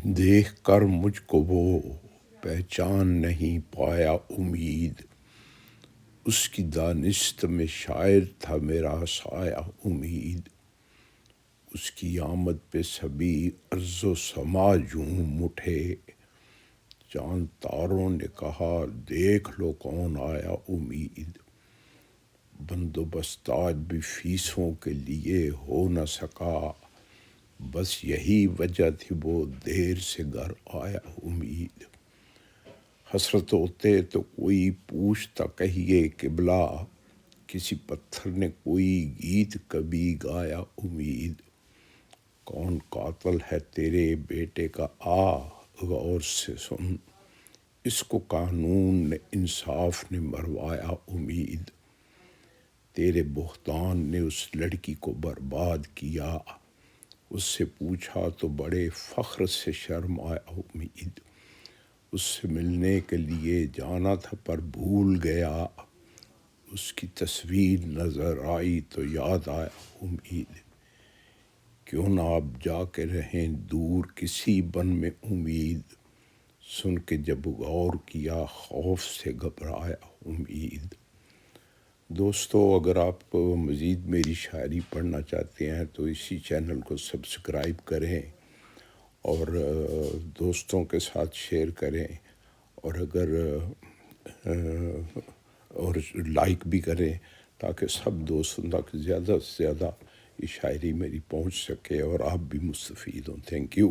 دیکھ کر مجھ کو وہ پہچان نہیں پایا امید، اس کی دانست میں شاعر تھا میرا سایہ امید، اس کی آمد پہ سبھی ارض و سما جھوم اٹھے، چاند تاروں نے کہا دیکھ لو کون آیا امید، بندوبست آج بھی فیسوں کے لیے ہو نہ سکا، بس یہی وجہ تھی وہ دیر سے گھر آیا امید، حسرت ہوتے تو کوئی پوچھتا کہیے قبلہ، کسی پتھر نے کوئی گیت کبھی گایا امید، کون قاتل ہے تیرے بیٹے کا آ غور سے سن، اس کو قانون نے انصاف نے مروایا امید، تیرے بہتان نے اس لڑکی کو برباد کیا، اس سے پوچھا تو بڑے فخر سے شرم آیا امید، اس سے ملنے کے لیے جانا تھا پر بھول گیا، اس کی تصویر نظر آئی تو یاد آیا امید، کیوں نہ اب جا کے رہیں دور کسی بن میں امید، سن کے جب غور کیا خوف سے گھبرایا امید۔ دوستو، اگر آپ مزید میری شاعری پڑھنا چاہتے ہیں تو اسی چینل کو سبسکرائب کریں اور دوستوں کے ساتھ شیئر کریں، اور اگر اور لائک بھی کریں تاکہ سب دوستوں تک زیادہ سے زیادہ یہ شاعری میری پہنچ سکے اور آپ بھی مستفید ہوں۔ Thank you.